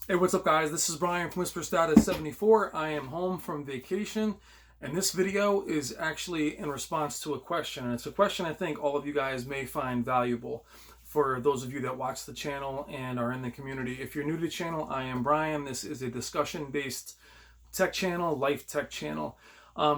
Hey, what's up guys? This is Brian from Whisper Status 74. I am home from vacation, and this video is actually in response to a question. And it's a question I think all of you guys may find valuable for those of you that watch the channel and are in the community. If you're new to the channel, I am Brian. This is a discussion-based tech channel, life tech channel.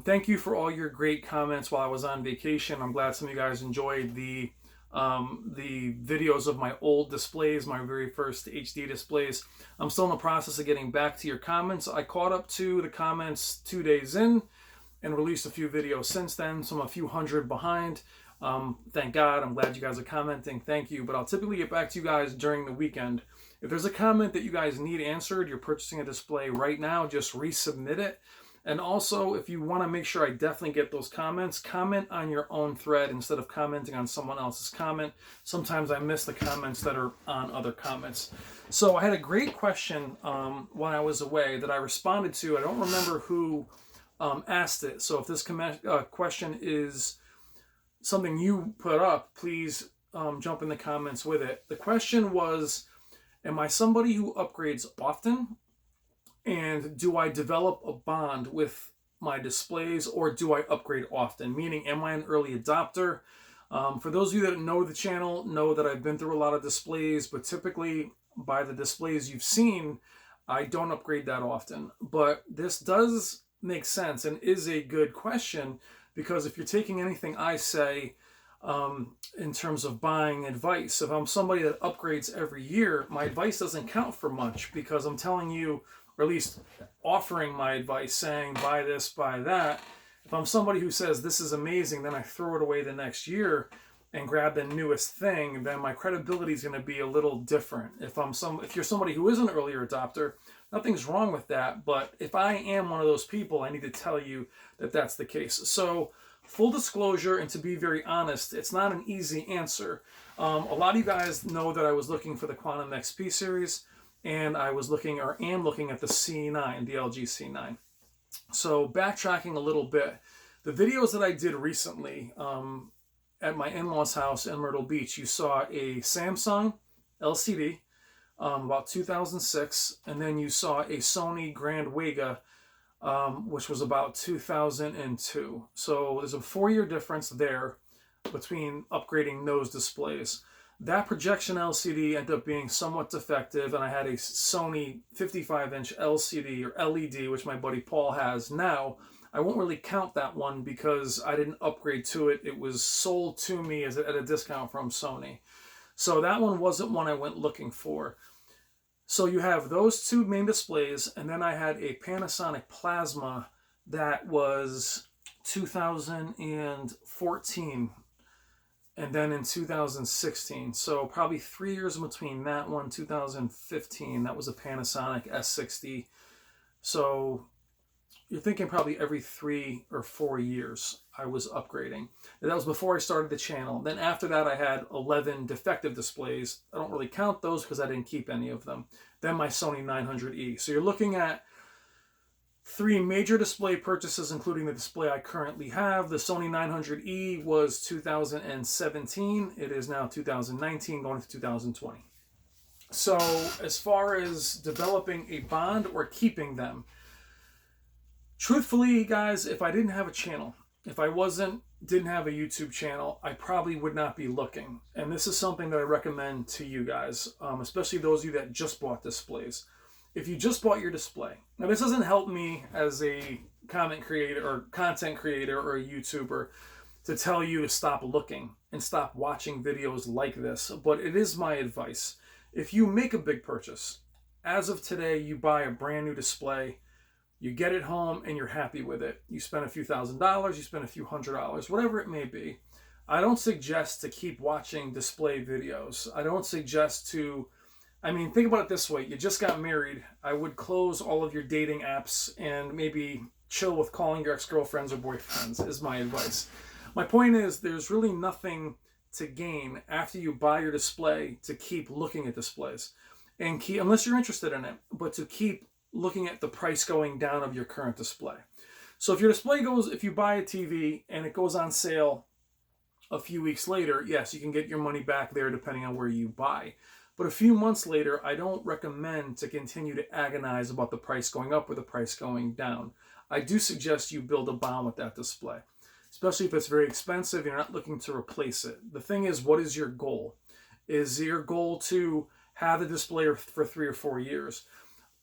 Thank you for all your great comments while I was on vacation. I'm glad some of you guys enjoyed the videos of my old displays, my very first HD displays. I'm still in the process of getting back to your comments. I caught up to the comments 2 days in and released a few videos since then, so I'm a few hundred behind. Thank God. I'm glad you guys are commenting. Thank you. But I'll typically get back to you guys during the weekend. If there's a comment that you guys need answered, you're purchasing a display right now, just resubmit it. And also, if you want to make sure I definitely get those comments, comment on your own thread instead of commenting on someone else's comment. Sometimes I miss the comments that are on other comments. So I had a great question when I was away that I responded to. I don't remember who asked it. So if this question is something you put up, please jump in the comments with it. The question was, am I somebody who upgrades often? And do I develop a bond with my displays, or do I upgrade often? Meaning, am I an early adopter? For those of you that know the channel, know that I've been through a lot of displays, but typically by the displays you've seen, I don't upgrade that often. But this does make sense and is a good question, because if you're taking anything I say in terms of buying advice, if I'm somebody that upgrades every year, my advice doesn't count for much, because I'm telling you, or at least offering my advice, saying buy this, buy that. If I'm somebody who says this is amazing, then I throw it away the next year and grab the newest thing, then my credibility is going to be a little different. If you're somebody who is an earlier adopter, nothing's wrong with that. But if I am one of those people, I need to tell you that that's the case. So full disclosure, and to be very honest, it's not an easy answer. A lot of you guys know that I was looking for the Quantum XP series, and I was looking, or am looking, at the C9, the LG C9. So backtracking a little bit, the videos that I did recently at my in-laws house in Myrtle Beach, you saw a Samsung LCD, about 2006, and then you saw a Sony Grand Vega, which was about 2002. So there's a 4-year difference there between upgrading those displays. That projection LCD ended up being somewhat defective, and I had a Sony 55-inch LCD or LED, which my buddy Paul has now. I won't really count that one because I didn't upgrade to it. It was sold to me at a discount from Sony. So that one wasn't one I went looking for. So you have those two main displays, and then I had a Panasonic Plasma that was 2014. And then in 2016, so probably 3 years in between that one, 2015, that was a Panasonic S60. So you're thinking probably every 3 or 4 years I was upgrading. And that was before I started the channel. Then after that, I had 11 defective displays. I don't really count those because I didn't keep any of them. Then my Sony 900E. So you're looking at 3 major display purchases, including the display I currently have. The Sony 900E was 2017. It is now 2019, going to 2020. So as far as developing a bond or keeping them, truthfully, guys, if I didn't have a channel, if I didn't have a YouTube channel, I probably would not be looking. And this is something that I recommend to you guys, especially those of you that just bought displays. If you just bought your display, now this doesn't help me as a content creator or a YouTuber to tell you to stop looking and stop watching videos like this, but it is my advice. If you make a big purchase, as of today, you buy a brand new display, you get it home and you're happy with it. You spend a few $1,000s, you spend a few $100s, whatever it may be. I don't suggest to keep watching display videos. I don't suggest to, think about it this way. You just got married. I would close all of your dating apps and maybe chill with calling your ex-girlfriends or boyfriends, is my advice. My point is, there's really nothing to gain after you buy your display to keep looking at displays. And unless you're interested in it, but to keep looking at the price going down of your current display. So if your display if you buy a TV and it goes on sale a few weeks later, yes, you can get your money back there depending on where you buy. But a few months later, I don't recommend to continue to agonize about the price going up or the price going down. I do suggest you build a bond with that display, especially if it's very expensive and you're not looking to replace it. The thing is, what is your goal? Is your goal to have the display for 3 or 4 years?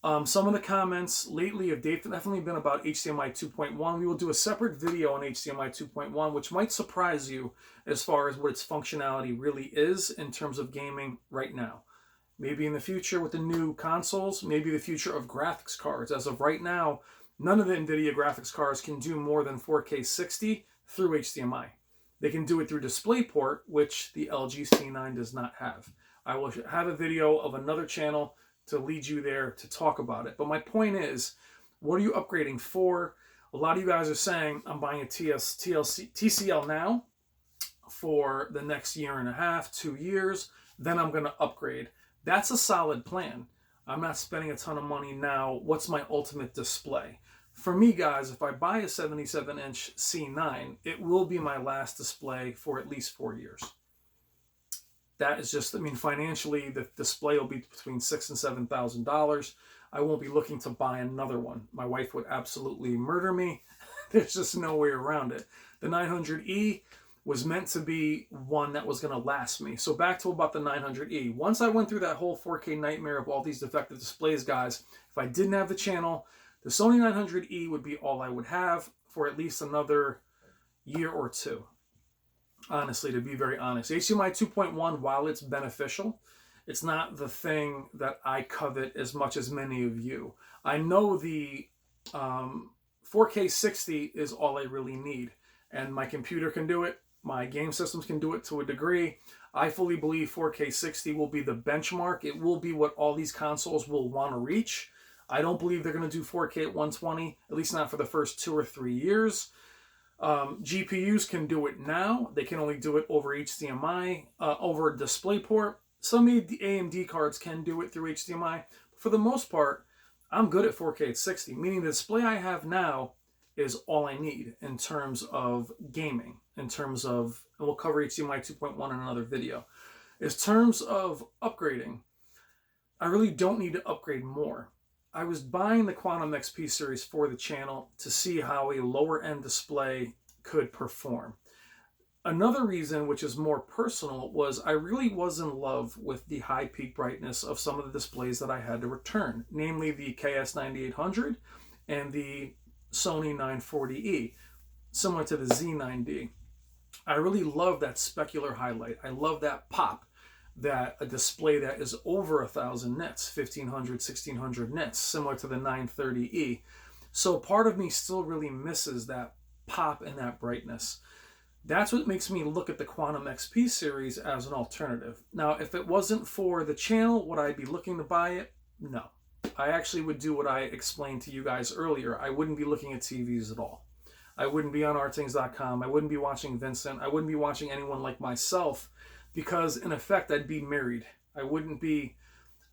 Some of the comments lately have definitely been about HDMI 2.1. We will do a separate video on HDMI 2.1, which might surprise you as far as what its functionality really is in terms of gaming right now. Maybe in the future with the new consoles, maybe the future of graphics cards. As of right now, none of the NVIDIA graphics cards can do more than 4K 60 through HDMI. They can do it through DisplayPort, which the LG C9 does not have. I will have a video of another channel to lead you there to talk about it. But my point is, what are you upgrading for? A lot of you guys are saying, I'm buying a TCL now for the next year and a half, 2 years, then I'm going to upgrade. That's a solid plan. I'm not spending a ton of money now. What's my ultimate display? For me, guys, if I buy a 77-inch C9, it will be my last display for at least 4 years. That is just, I mean, financially, the display will be between $6,000 and $7,000. I won't be looking to buy another one. My wife would absolutely murder me. There's just no way around it. The 900E was meant to be one that was going to last me. So back to about the 900E. Once I went through that whole 4K nightmare of all these defective displays, guys, if I didn't have the channel, the Sony 900E would be all I would have for at least another year or two. Honestly, to be very honest. HDMI 2.1, while it's beneficial, it's not the thing that I covet as much as many of you. I know the 4K 60 is all I really need, and my computer can do it. My game systems can do it to a degree. I fully believe 4K 60 will be the benchmark. It will be what all these consoles will want to reach. I don't believe they're going to do 4K at 120, at least not for the first 2 or 3 years. GPUs can do it now. They can only do it over HDMI, over DisplayPort. Some AMD cards can do it through HDMI. For the most part, I'm good at 4K at 60, meaning the display I have now is all I need in terms of gaming, in terms of, and we'll cover HDMI 2.1 in another video. In terms of upgrading, I really don't need to upgrade more. I was buying the Quantum XP series for the channel to see how a lower end display could perform. Another reason, which is more personal, was I really was in love with the high peak brightness of some of the displays that I had to return, namely the KS9800 and the Sony 940E, similar to the Z9D. I really love that specular highlight. I love that pop. That a display that is over 1,000 nits, 1,500, 1,600 nits, similar to the 930E. So part of me still really misses that pop and that brightness. That's what makes me look at the Quantum XP series as an alternative. Now, if it wasn't for the channel, would I be looking to buy it? No. I actually would do what I explained to you guys earlier. I wouldn't be looking at TVs at all. I wouldn't be on artthings.com. I wouldn't be watching Vincent. I wouldn't be watching anyone like myself, because in effect, I'd be married. I wouldn't be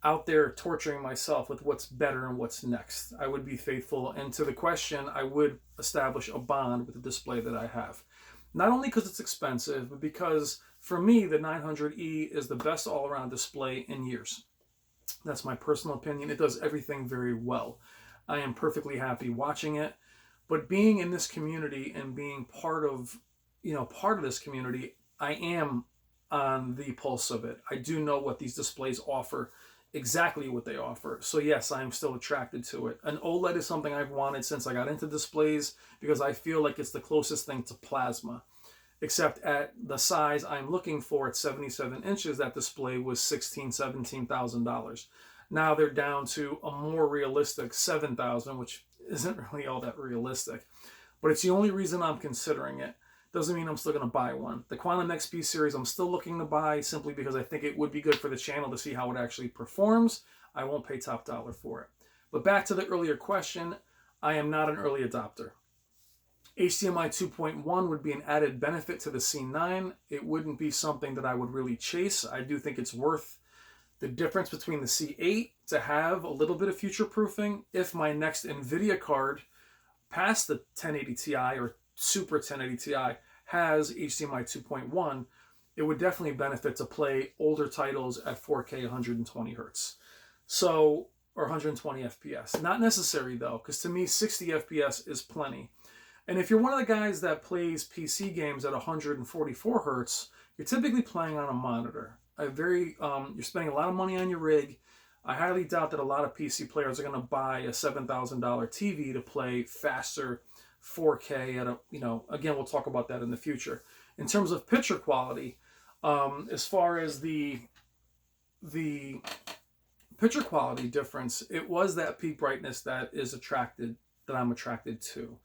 out there torturing myself with what's better and what's next. I would be faithful. And to the question, I would establish a bond with the display that I have. Not only because it's expensive, but because for me, the 900E is the best all-around display in years. That's my personal opinion. It does everything very well. I am perfectly happy watching it. But being in this community and being part of this community, I am on the pulse of it. I do know what these displays offer, exactly what they offer. So yes, I'm still attracted to it. An OLED is something I've wanted since I got into displays because I feel like it's the closest thing to plasma. Except at the size I'm looking for at 77 inches, that display was $16,000, $17,000. Now they're down to a more realistic $7,000, which isn't really all that realistic. But it's the only reason I'm considering it. Doesn't mean I'm still going to buy one. The Quantum XP series I'm still looking to buy simply because I think it would be good for the channel to see how it actually performs. I won't pay top dollar for it. But back to the earlier question, I am not an early adopter. HDMI 2.1 would be an added benefit to the C9. It wouldn't be something that I would really chase. I do think it's worth the difference between the C8 to have a little bit of future proofing. If my next NVIDIA card past the 1080 Ti or Super 1080 Ti has HDMI 2.1, it would definitely benefit to play older titles at 4K 120 hertz. So, or 120 FPS. Not necessary though, because to me 60 FPS is plenty. And if you're one of the guys that plays PC games at 144 hertz, you're typically playing on a monitor. You're spending a lot of money on your rig. I highly doubt that a lot of PC players are going to buy a $7,000 TV to play faster 4K at a, again, we'll talk about that in the future. In terms of picture quality, as far as the picture quality difference, it was that peak brightness that I'm attracted to.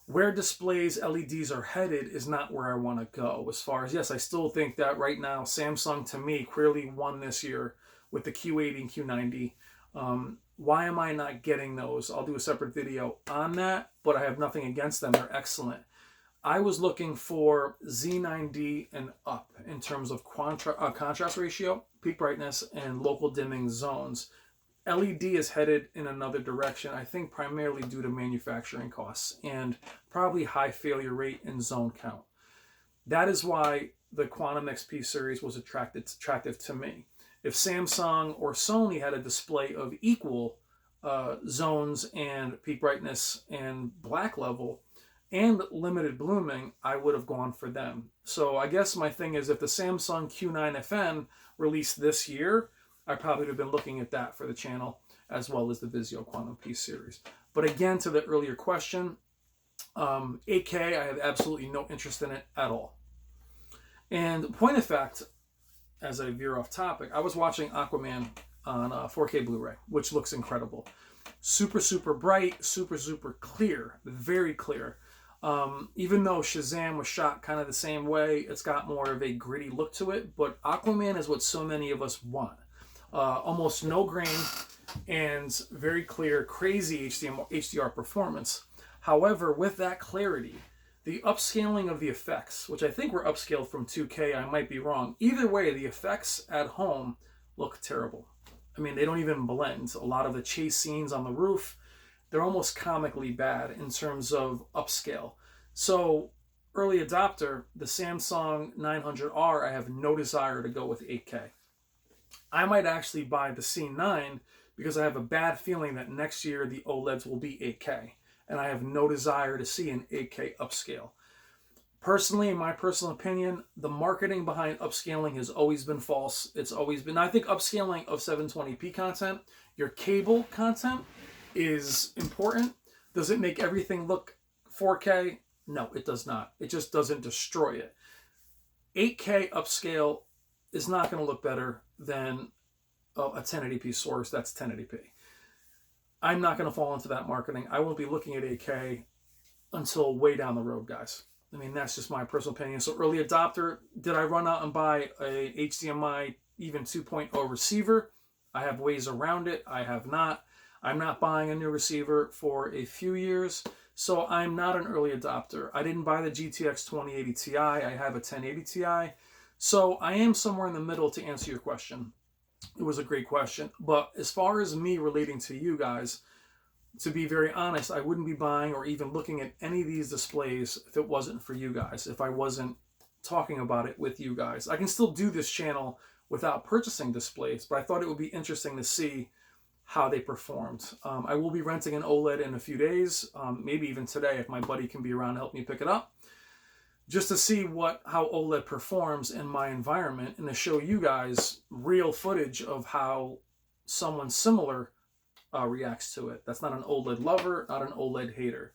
Where displays LEDs are headed is not where I want to go. As far as, yes, I still think that right now Samsung to me clearly won this year with the Q80 and Q90. Why am I not getting those? I'll do a separate video on that, but I have nothing against them. They're excellent. I was looking for Z9D and up in terms of contrast ratio, peak brightness, and local dimming zones. LED is headed in another direction, I think primarily due to manufacturing costs and probably high failure rate and zone count. That is why the Quantum XP series was attractive to me. If Samsung or Sony had a display of equal zones and peak brightness and black level and limited blooming, I would have gone for them. So I guess my thing is, if the Samsung Q9 FN released this year, I probably would have been looking at that for the channel, as well as the Vizio Quantum P series. But again, to the earlier question, 8K, I have absolutely no interest in it at all. And point of fact, as I veer off topic, I was watching Aquaman on 4K Blu-ray, which looks incredible. Super, super bright, super, super clear, very clear. Even though Shazam was shot kind of the same way, it's got more of a gritty look to it, but Aquaman is what so many of us want. Almost no grain and very clear, crazy HDR performance. However, with that clarity, the upscaling of the effects, which I think were upscaled from 2K, I might be wrong. Either way, the effects at home look terrible. I mean, they don't even blend. A lot of the chase scenes on the roof, they're almost comically bad in terms of upscale. So, early adopter, the Samsung 900R, I have no desire to go with 8K. I might actually buy the C9 because I have a bad feeling that next year the OLEDs will be 8K. And I have no desire to see an 8K upscale. Personally, in my personal opinion, the marketing behind upscaling has always been false. It's always been, I think upscaling of 720p content, your cable content is important. Does it make everything look 4K? No, it does not. It just doesn't destroy it. 8K upscale is not going to look better than a 1080p source that's 1080p. I'm not going to fall into that marketing. I won't be looking at 8K until way down the road, guys. I mean, that's just my personal opinion. So early adopter, did I run out and buy a HDMI even 2.0 receiver? I have ways around it. I have not. I'm not buying a new receiver for a few years. So I'm not an early adopter. I didn't buy the GTX 2080 Ti. I have a 1080 Ti. So I am somewhere in the middle to answer your question. It was a great question. But as far as me relating to you guys, to be very honest, I wouldn't be buying or even looking at any of these displays if it wasn't for you guys, if I wasn't talking about it with you guys. I can still do this channel without purchasing displays, but I thought it would be interesting to see how they performed. I will be renting an OLED in a few days, maybe even today if my buddy can be around to help me pick it up, just to see how OLED performs in my environment and to show you guys real footage of how someone similar reacts to it. That's not an OLED lover, not an OLED hater.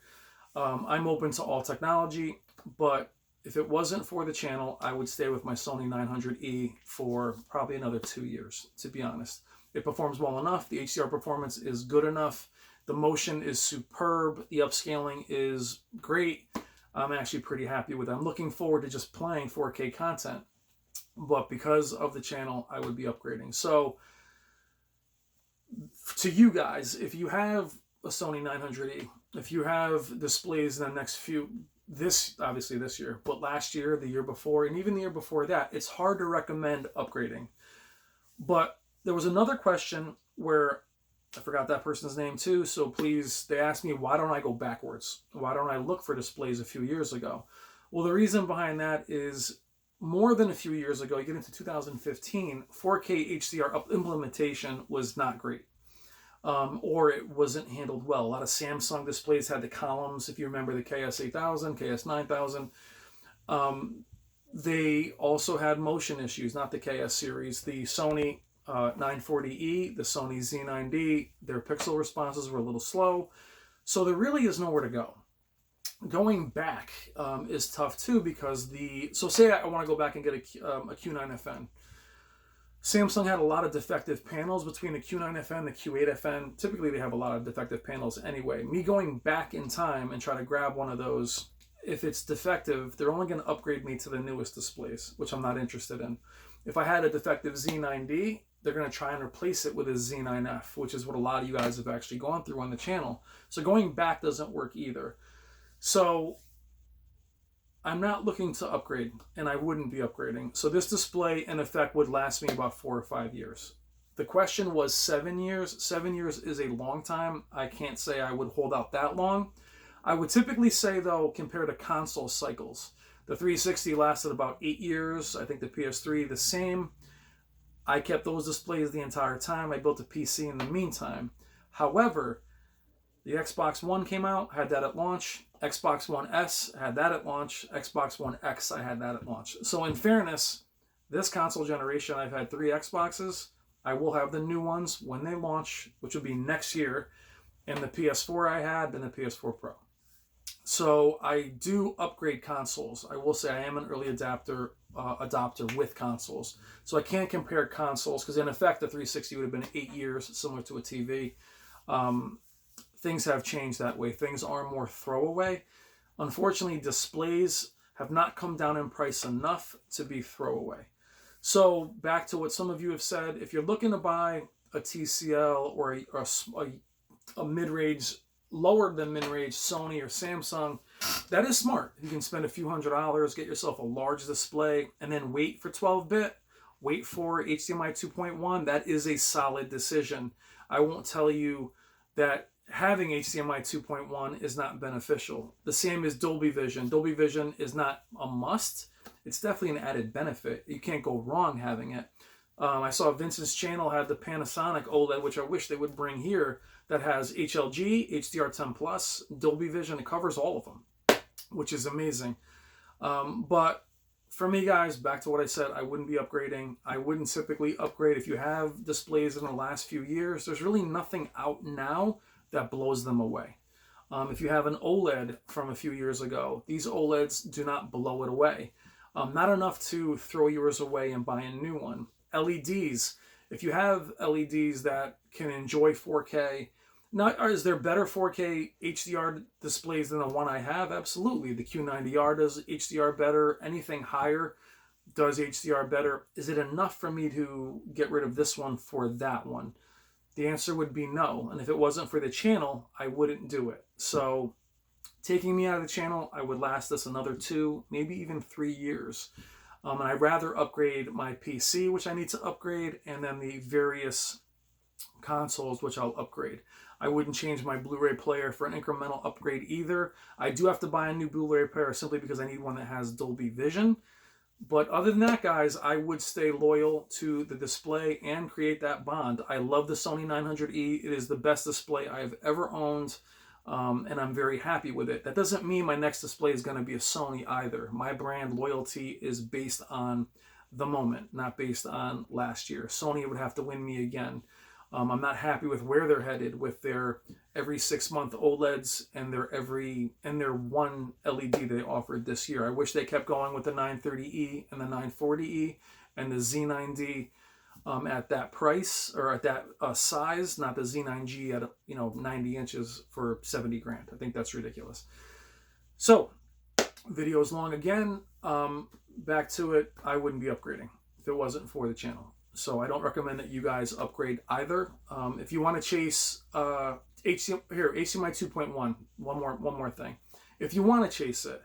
I'm open to all technology, but if it wasn't for the channel, I would stay with my Sony 900E for probably another 2 years, to be honest. It performs well enough. The HDR performance is good enough. The motion is superb. The upscaling is great. I'm actually pretty happy with it. I'm looking forward to just playing 4K content, but because of the channel, I would be upgrading. So to you guys, if you have a Sony 900E, if you have displays in the next obviously this year, but last year, the year before, and even the year before that, it's hard to recommend upgrading. But there was another question where I forgot that person's name too, so please, they asked me, why don't I go backwards? Why don't I look for displays a few years ago? Well, the reason behind that is more than a few years ago, you get into 2015, 4K HDR implementation was not great. Or it wasn't handled well. A lot of Samsung displays had the columns, if you remember the KS8000, KS9000. They also had motion issues, not the KS series. The Sony 940E, the Sony Z9D, their pixel responses were a little slow. So there really is nowhere to go. Going back is tough too, because so say I want to go back and get a Q9FN. Samsung had a lot of defective panels between the Q9FN, the Q8FN. Typically they have a lot of defective panels anyway. Me going back in time and try to grab one of those, if it's defective, they're only going to upgrade me to the newest displays, which I'm not interested in. If I had a defective Z9D, they're going to try and replace it with a Z9F, which is what a lot of you guys have actually gone through on the channel. So going back doesn't work either. So I'm not looking to upgrade, and I wouldn't be upgrading. So this display, in effect, would last me about 4 or 5 years. The question was 7 years. 7 years is a long time. I can't say I would hold out that long. I would typically say, though, compared to console cycles, the 360 lasted about 8 years. I think the PS3 the same. I kept those displays the entire time. I built a PC in the meantime. However, the Xbox One came out, had that at launch. Xbox One S had that at launch. Xbox One X, I had that at launch. So in fairness, this console generation, I've had 3 Xboxes. I will have the new ones when they launch, which will be next year. And the PS4 I had, then the PS4 Pro. So I do upgrade consoles. I will say I am an early adopter with consoles. So I can't compare consoles, because in effect the 360 would have been 8 years, similar to a TV. Things have changed that way. Things are more throwaway. Unfortunately, displays have not come down in price enough to be throwaway. So back to what some of you have said, if you're looking to buy a TCL or a mid-range, lower than mid-range Sony or Samsung, that is smart. You can spend a few $100s, get yourself a large display, and then wait for 12-bit, wait for HDMI 2.1. That is a solid decision. I won't tell you that having HDMI 2.1 is not beneficial. The same as Dolby Vision. Dolby Vision is not a must. It's definitely an added benefit. You can't go wrong having it. I saw Vincent's channel had the Panasonic OLED, which I wish they would bring here, that has HLG, HDR10+, Dolby Vision. It covers all of them, which is amazing. But for me, guys, back to what I said, I wouldn't be upgrading. I wouldn't typically upgrade. If you have displays in the last few years, there's really nothing out now that blows them away. If you have an OLED from a few years ago, these OLEDs do not blow it away. Not enough to throw yours away and buy a new one. LEDs, if you have LEDs that can enjoy 4K, is there better 4K HDR displays than the one I have? Absolutely. The Q90R does HDR better. Anything higher does HDR better. Is it enough for me to get rid of this one for that one? The answer would be no. And if it wasn't for the channel, I wouldn't do it. So taking me out of the channel, I would last this another 2, maybe even 3 years. And I'd rather upgrade my PC, which I need to upgrade, and then the various consoles, which I'll upgrade. I wouldn't change my Blu-ray player for an incremental upgrade either. I do have to buy a new Blu-ray player simply because I need one that has Dolby Vision. But other than that, guys, I would stay loyal to the display and create that bond. I love the Sony 900E. It is the best display I've ever owned, and I'm very happy with it. That doesn't mean my next display is going to be a Sony either. My brand loyalty is based on the moment, not based on last year. Sony would have to win me again. I'm not happy with where they're headed with their every 6-month OLEDs and their one LED they offered this year. I wish they kept going with the 930E and the 940E and the Z9D at that price, or at that size, not the Z9G at 90 inches for 70 grand. I think that's ridiculous. So, video's long again. Back to it, I wouldn't be upgrading if it wasn't for the channel. So I don't recommend that you guys upgrade either. If you want to chase HDMI 2.1, one more thing. If you want to chase it,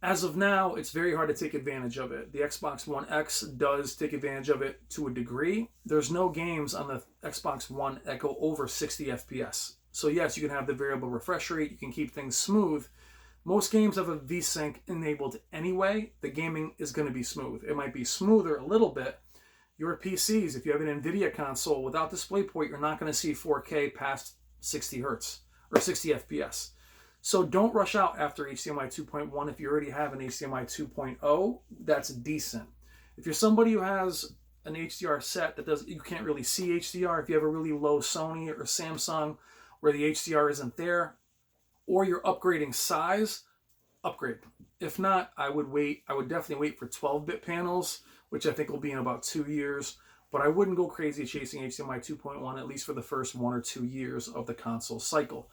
as of now, it's very hard to take advantage of it. The Xbox One X does take advantage of it to a degree. There's no games on the Xbox One that go over 60 FPS. So yes, you can have the variable refresh rate, you can keep things smooth, Most games have a VSync enabled anyway. The gaming is going to be smooth. It might be smoother a little bit. Your PCs, if you have an NVIDIA console without DisplayPort, you're not going to see 4K past 60 hertz or 60 FPS. So don't rush out after HDMI 2.1. If you already have an HDMI 2.0, that's decent. If you're somebody who has an HDR set that you can't really see HDR, if you have a really low Sony or Samsung where the HDR isn't there, or you're upgrading size, upgrade. If not, I would wait. I would definitely wait for 12-bit panels, which I think will be in about 2 years. But I wouldn't go crazy chasing HDMI 2.1, at least for the first 1 or 2 years of the console cycle.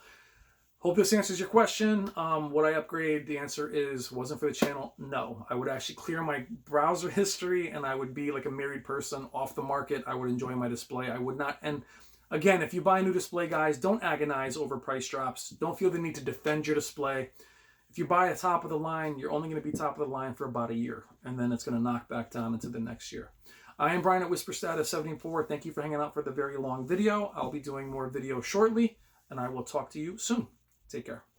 Hope this answers your question. Would I upgrade? The answer is, wasn't for the channel, no. I would actually clear my browser history, and I would be like a married person off the market. I would enjoy my display. I would not. And again, if you buy a new display, guys, don't agonize over price drops. Don't feel the need to defend your display. If you buy a top of the line, you're only going to be top of the line for about a year, and then it's going to knock back down into the next year. I am Brian at WhisperStatus74. Thank you for hanging out for the very long video. I'll be doing more videos shortly, and I will talk to you soon. Take care.